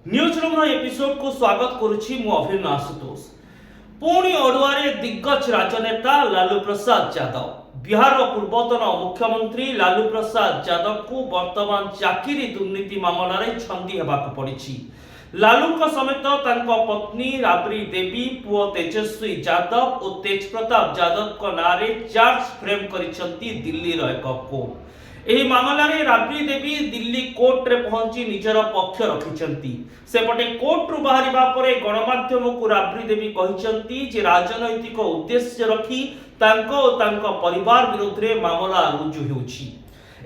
News room episode को स्वागत करुछि मु अभिनव आशुतोष। पुणी अड़ुआरे दिग्गज राजनेता लालू प्रसाद यादव बिहार पूर्वतन मुख्यमंत्री लालू प्रसाद यादव को वर्तमान चाकरी दुर्नीति मामला रे छंदी हेबाक पड़िछि। लालू समेत तांको पत्नी राबड़ी देवी पुओ तेजस्वी यादव और तेज प्रताप यादव को नारे चार्ज फ्रेम करिसंती दिल्ली रो एक कोर्ट। एही मामला रे राबड़ी देवी दिल्ली कोर्ट रे पहुंची निजर पक्ष रखिसंती। सेपटे कोर्ट रु बाहरिबा परे गणमाध्यम को राबड़ी देवी कहिसंती जे राजनैतिक उद्देश्य रखी तांको और तांको परिवार विरुद्ध रे मामला रुजु हेउछि।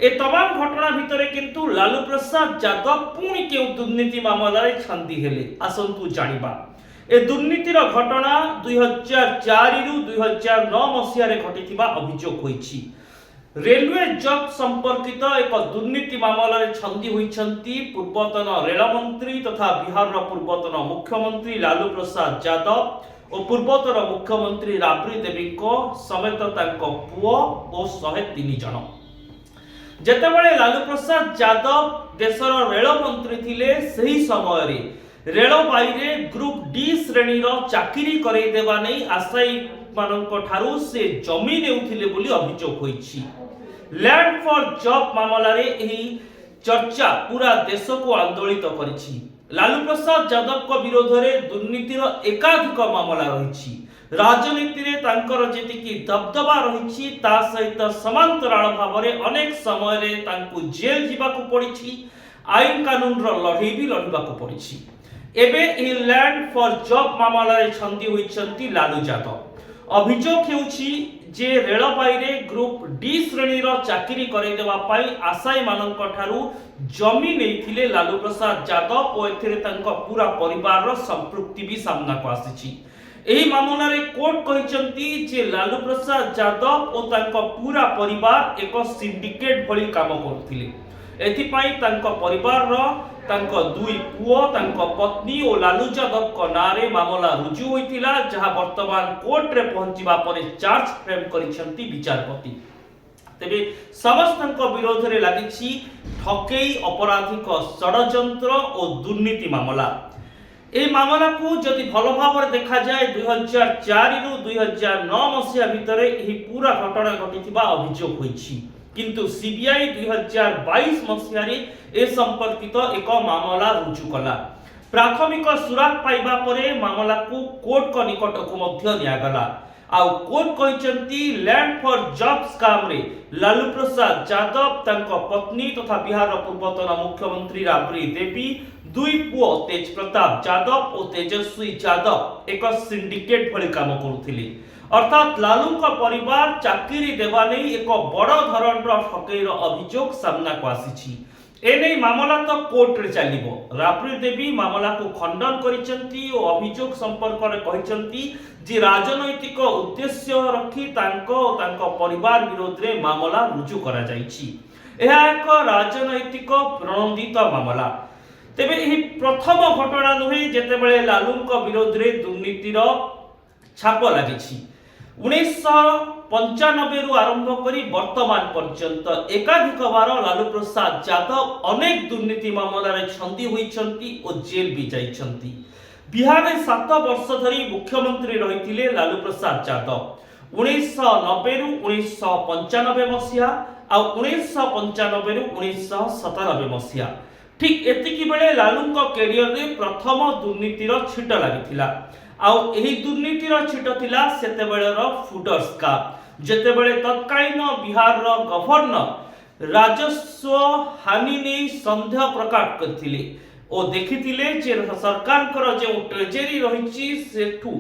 ए तमाम घटना भितरे किंतु लालू प्रसाद यादव पुणी के दुर्नीति मामला रे छंदी हेले। आसंतु जानिबा ए दुर्नीतिर घटना 2004 रु 2009 मसिया रे घटिथिबा अभियोग होईछि। रेलवे जॉब संपर्कित एक दुर्नीति मामला रे छंदी होइछंती पूर्वतन रेल मंत्री तथा बिहार पूर्वतन मुख्यमंत्री लालू प्रसाद यादव और पूर्वतन मुख्यमंत्री राबड़ी देवी को समेत तांको पुओ और 103 जन। जेतेबेले लालू प्रसाद यादव देशर रेल मंत्री थिले सही समय रे रेलबाई रे ग्रुप डी श्रेणी रो चाकरी करई देबा नै आशायी मानक ठारू से जमी नेउथिले बोली अभियोग होईछि। लैंड फॉर जॉब मामला रे एही चर्चा पूरा देश को आंदोलित करिछि। लालू प्रसाद यादव को विरोध रे दुर्नीतिर एकाधिक मामला रहिछि। राजनीति रे तांकर जेतिकी दबदबा रहिछि ता सहित समांतराल भाव रे अनेक समय रे तांकु जेल जिबाकू पड़िछि। आईन कानून रो लड़ाई भी लड़िबाकू पड़िछि। एबे एही लैंड फॉर जॉब मामला रे छंदी होइछंती लालू यादव। अभियोग हेउछि जे रेलबाई रे ग्रुप डी श्रेणी रो चाकरी करई देबा पई आशायी मानक ठारू जमी नेइथिले लालू प्रसाद यादव और एथिरे तांको पूरा परिवार रो संपृक्ति भी सामना को आसीछि। एही मामला रे कोर्ट कहिसंती जे लालू प्रसाद यादव और तांको पूरा परिवार एक सिंडिकेट भली काम करथिले। एथिपाई तांको परिवार रो तांको दुई पुओ तांको पत्नी और लालू यादव को नारे मामला रुजु होइतिला जहा वर्तमान कोर्ट रे पहुंचीबा परे चार्ज फ्रेम करिसंती विचारपति। तेबे समस्तक विरोध रे लागिछि ठकेई अपराधिक षडयंत्र और दुर्नीति मामला। ए मामला को जदि भलो भाव रे देखा जाए 2004 रु 2009 मसिया भितरे एही पूरा घटना घटिथिबा अभियोग होइछि। किंतु सीबीआई 2022 मसिया रे ए संपर्कित एक मामला रुजु कला। प्राथमिक सुराग पाइबा परे मामला को कोर्ट को निकट को मध्य नियागला। आ कोर्ट कहिसंती लैंड फॉर जॉब स्कैम रे लालू प्रसाद यादव तांको पत्नी तथा बिहार पूर्वतन मुख्यमंत्री राबड़ी देवी दुई पुओ तेज प्रताप यादव और तेजस्वी यादव एक सिंडिकेट भली काम करुथिले। अर्थात लालू का परिवार चाकरी देवा नहीं एक बड़ धरण ठकेईर अभियोग सामना को आसीछि। एने मामला तो कोर्ट रे चलिबो। राबड़ी देवी मामला को खंडन करिसंती और अभियोग संपर्क रे कहिसंती जे राजनैतिक उद्देश्य रखी तांको परिवार विरोध रे मामला रुजु करा जाईछि। एहा एक राजनैतिक प्रणोदित मामला। तेबे एही प्रथम घटना नुहे जेतेबेले लालू को विरोध रे दुर्नीतिर छाप लागिछि। 1995 रु आरंभ करी वर्तमान पर्यंत एकाधिक बार लालू प्रसाद यादव अनेक दुर्नीति मामला रे छंदी होइछंती और जेल भी जाइछंती। बिहार में 7 वर्ष धरी मुख्यमंत्री रहिथिले लालू प्रसाद यादव 1990 रु 1995 मसिया आ 1995 रु 1997 मसिया। ठीक एतिकी बेले लालू को कैरियर रे प्रथम दुर्नीतिर छिट लागिथिला। आउ एही दुर्नीतिर छिट थिला सेतेबेलेर फुडर्स का जेतेबेले तत्कालीन बिहार रो गवर्नर राजस्व हानि नै संदेह प्रकट करथिले ओ देखिथिले जे सरकार जे ट्रेजरी रहिछि सेठू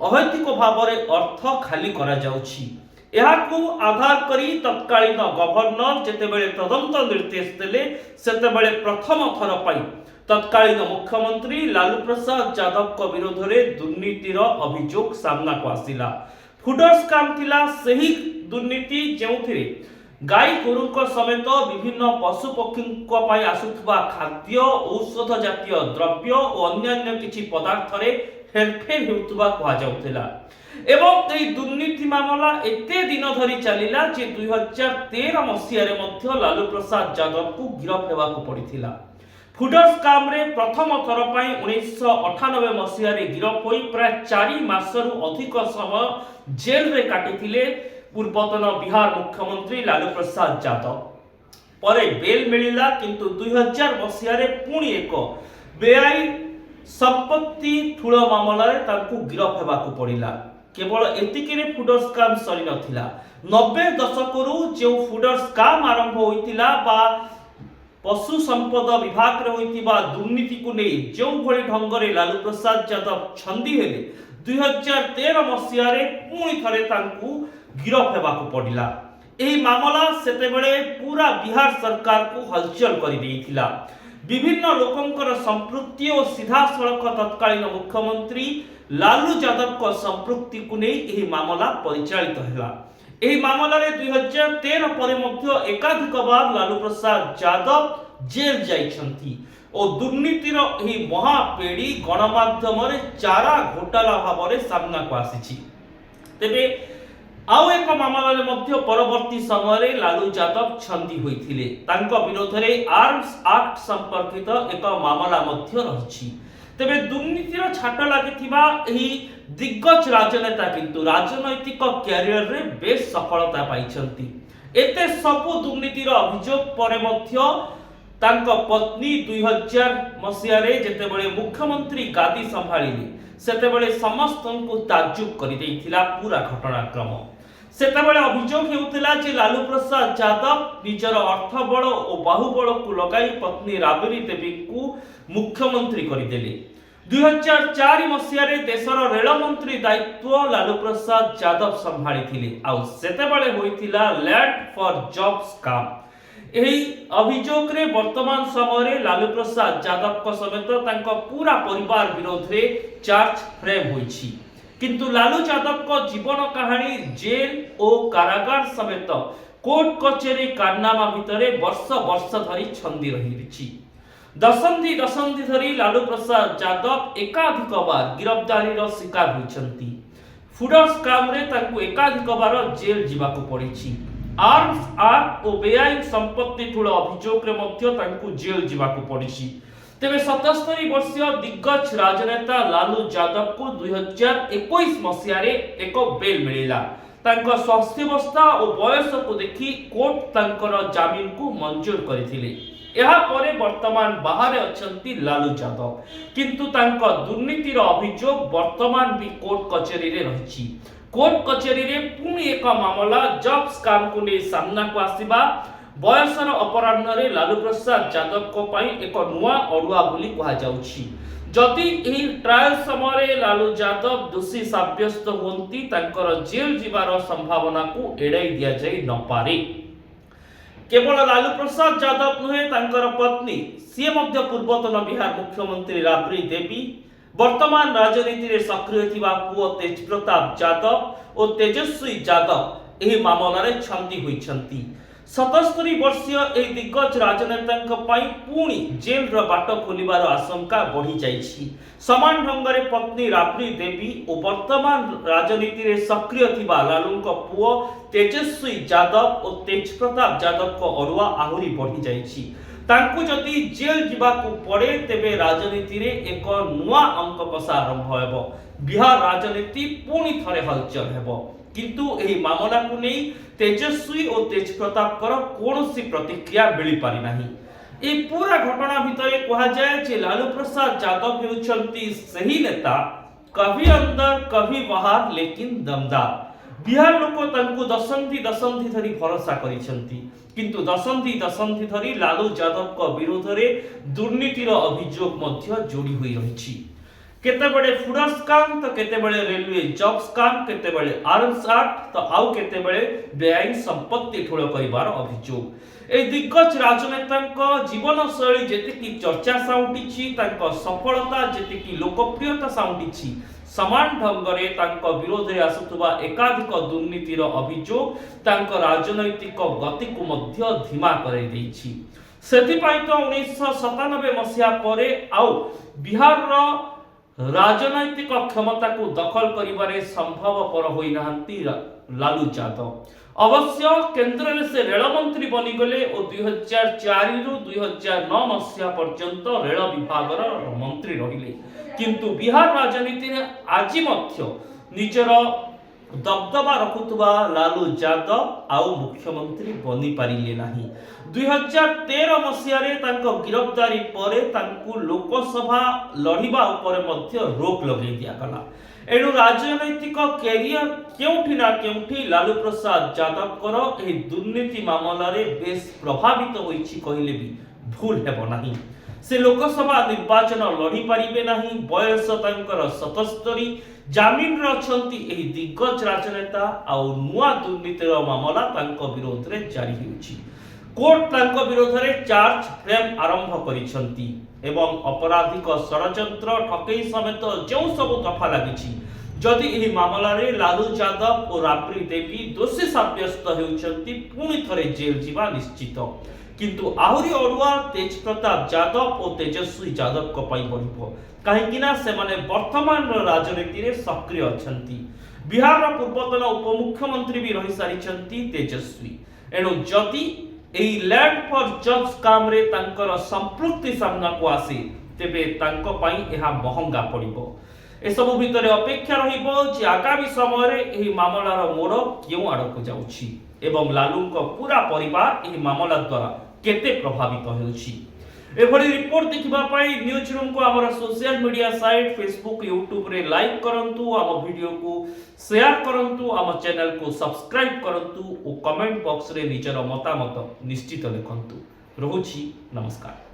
अहैतिक भाव रे अर्थ खाली करा जाउछि। एहाकू आधार करी तत्कालीन गवर्नर जेतेबेले तदंत निर्देश देले सेतेबेले प्रथम थर पाई तत्कालीन मुख्यमंत्री लालू प्रसाद यादव को विरोध रे दुर्नीतिर अभियोग सामना को आसिला। फुडर्स काम थिला सही दुर्नीति जेउथिरे गाय गोरु को समेत विभिन्न पशु पक्षी को पाई आसुथबा खाद्य औषध जातीय द्रव्य और अन्य किछि पदार्थ रे हेरफेर हेउतबा कहा जाउथिला। एवं ए दुर्नीति मामला एते दिन धरी चलिला जे 2013 मसिया रे मध्य लालू प्रसाद यादव को गिरफ्त हेबाकू पड़िथिला। फुडर स्काम रे प्रथम थर पर 1998 मसीह गिरफ हो प्राय 4 मासरू अधिक समय जेल रे काटिथिले पूर्वतन बिहार मुख्यमंत्री लालू प्रसाद यादव। परे बेल मिलिला किंतु 2000 मसीह पुणी एक बेआईन संपत्ति ठूल मामला गिरफ हेबाकू पड़िला। केवल एतिकिरे फुडर स्काम सरी नथिला। 90 दशकरू जो फुडर स्काम आरंभ होइतिला बा पशु संपद विभाग रे होइतिबा दुर्नीति को नै जो भली ढंगरे लालू प्रसाद यादव छंदी हेले 2013 मसीह रे पुणी थरे तांकू गिरफ हेबाकू पड़िला। एही मामला सेते बेले पूरा बिहार सरकार को हलचल करि देइथिला। विभिन्न लोकंकर संपृक्ति और सीधा सड़क तत्कालीन मुख्यमंत्री लालू यादव को संपृक्ति को नहीं एही मामला परिचालित हैला। एही मामला रे 2013 परे मध्य एकाधिक बार लालू प्रसाद यादव जेल जाइछंती और दुर्नीतिर एही महापेड़ी गणमाध्यम रे चारा घोटाला भाव सामना को आसीछि। तेबे आउ एक मामला रे मध्य परवर्ती समय लालू यादव छंदी होइथिले। तांको विरोध रे आर्म्स एक्ट संपर्कित एक मामला मध्य रहिछि। तेबे दुर्नीतिर छाट लागिथिबा एही दिग्गज राजनेता किंतु राजनैतिक कैरियर रे बेस सफलता पाइछंती। एते सब दुर्नीतिर अभियोग परे मध्य तांको पत्नी 2000 मसीह रे जेतेबेले मुख्यमंत्री गादी संभाळिले सेतेबेले समस्तଙ୍କୁ ताज्जुब करि देइथिला पूरा घटनाक्रम। सेतेबेले अभियोग हेउथिला जे लालू प्रसाद यादव निजर अर्थबल और बाहुबल को लगाई पत्नी राबड़ी देवी को मुख्यमंत्री करदेले। 2004 मसीह रे देशर रेल मंत्री दायित्व लालू प्रसाद यादव संभाळिथिले। आउ सेतेबेले होइथिला लैंड फॉर जॉब स्काम। एही अभियोग रे वर्तमान समय रे लालू प्रसाद यादव को समेत तांको पूरा परिवार विरोध रे चार्ज फ्रेम होइछि। किंतु लालू यादव को जीवन कहानी जेल और कारागार समेत कोर्ट कचेरी कारनामा भितरे वर्ष वर्ष धरी छंदी रही। दशंधि धरी लालू प्रसाद यादव एकाधिक बार गिरफ्तारी रो शिकार होइछंती। फुडर स्काम रे तांको एकाधिक बार जेल जिबाकू पड़िछि। आर्म्स एक्ट और बेआईन संपत्ति ठूल अभियोग रे मध्य तांको जेल जिबाकू पड़िछि। तेबे 77 वर्षीय दिग्गज राजनेता लालू यादव को 2021 मसीह रे एक बेल मिलिला। तांको स्वास्थ्यावस्था और बयस को देखि कोर्ट तांकर जामीन को मंजूर करथिले। एहा परे वर्तमान बाहर अछंती लालू यादव किंतु तांको दुर्नीतिर अभियोग वर्तमान भी कोर्ट कचेरी रे रहिछि। कोर्ट कचेरी रे पुणी एक मामला जॉब स्काम को नै सामना को आसीबा बयसर अपराह्न रे लालू प्रसाद यादव को पई एक नुआ अडुआ बोली कहा जाउछि। जदि एही ट्रायल समय रे लालू यादव दोषी साब्यस्त होंती तांकर जेल जीवार संभावना को एड़ाई दिया जाई न पारे। केवल लालू प्रसाद यादव नुहे तांकर पत्नी सी मध्य पूर्वतन बिहार मुख्यमंत्री राबड़ी देवी वर्तमान राजनीति रे सक्रिय थिबा पुओ तेज प्रताप यादव और तेजस्वी यादव एही मामला रे छंदी होइछंती। 77 वर्षीय एक दिग्गज राजनेता पुणी जेल रो बाट खोलिबार आशंका बढ़ी जाइछि। समान ढंग रे पत्नी राबड़ी देवी और वर्तमान राजनीति रे सक्रिय थिबा लालू को पुओ तेजस्वी यादव और तेज प्रताप यादव को अरुआ आहुरी बढ़ी जाइछि। तांकु जदि जेल जिबाकू पड़े तेबे राजनीति रे एक नुआ अंक कषा आरंभ हेबो। बिहार राजनीति पुणी थरे हलचल हेबो। किंतु एही मामला को नै तेजस्वी और तेज प्रताप कर कोनोसी प्रतिक्रिया मिली पारि नाही। ए पूरा घटना भितरे कहा जाए जे लालू प्रसाद यादव हेउछंती सही नेता कभी अंदर कभी बाहर लेकिन दमदार। बिहार लोक तांकु दशंधि धरी भरोसा करिसंती किंतु दशंधि धरी लालू यादव को विरोध रे दुर्नीतिर अभियोग मध्य जोड़ी होई रहिछि। केतेबेले फुडर स्काम तो केतेबेले रेलवे जॉब स्काम केतेबेले आर्म्स एक्ट तो आउ केतेबेले बेआईन संपत्ति ठूल करिवार अभियोग। ए दिग्गज राजनेता जीवन शैली जेतिकी चर्चा साउंटिछि तांको सफलता जेतिकी लोकप्रियता साउंटिछि समान ढंग रे तांको विरोध रे आसुतबा एकाधिक दुर्नीतिर अभियोग तांको राजनैतिक गति को मध्य धीमा करे दैछि। सेति पई तो 1997 मसिया परे आउ बिहार रो राजनैतिक क्षमता को दखल करिबारे संभवपर होई नाहंती लालू यादव। अवश्य केंद्र में से रेल मंत्री बनीगले और 2004 रु 2009 मसीहा पर्यंत रेल विभाग मंत्री रहिले किंतु बिहार राजनीति में आज निजर दबदबा रखुवा लालू यादव आउ मुख्यमंत्री बनी पारिले नाही। 2013 मसीहारे तांको गिरफ्तारी परे तांकु लोकसभा लड़िबा उपरे मध्य रोक लगे दियागला। एणु राजनैतिक कैरियर केउठी ना केउठी लालू प्रसाद यादव एही दुर्नीति मामलारे बेस प्रभावित होईछि कहिले भी भूल हेबो नाही। से लोकसभा निर्वाचन लड़ी पारिबे नाही। बयस तांकर 77 जामिन रछंती एही दिग्गज राजनेता आउ नुआ दुर्नीतिर मामला तांको विरोध रे जारी हेउछि। कोर्ट तांको विरोध रे चार्ज फ्रेम आरंभ करिसंती एवं अपराधिक षडयंत्र ठकई समेत जो सब दफा लागिछि जदि एही मामला रे लालू यादव और राबड़ी देवी दोषी साब्यस्त हेउछंती पुणी थरे जेल जीवा निश्चित। किंतु आहुरी अड़ुआ तेज प्रताप यादव और तेजस्वी यादव को पाई बढ़िबो काहेकि ना से माने वर्तमान राजनीति रे सक्रिय अछंती। बिहार पूर्वतन उपमुख्यमंत्री भी रही सारिछंती तेजस्वी। एणु जदि एही लैंड फॉर जब्स काम रे तांकर संपृक्ति सामना को आसे तेबे तांको पाई एहा महंगा पड़िबो। ए सब भितरे अपेक्षा रहिबो जे आगामी समय रे एही मामलार मोड़ केउ आड़क जाउछि एवं लालूंको पूरा परिवार एही मामला द्वारा केते प्रभावित हेउछि। एभली रिपोर्ट देखिबा पाई न्यूज रूम को हमर social media site Facebook YouTube रे लाइक करंतु, आम वीडियो को शेयर करंतु, आम चैनल को सब्सक्राइब करंतु और कमेंट बॉक्स रे निजर मतामत निश्चित लिखंतु। रहुछि नमस्कार।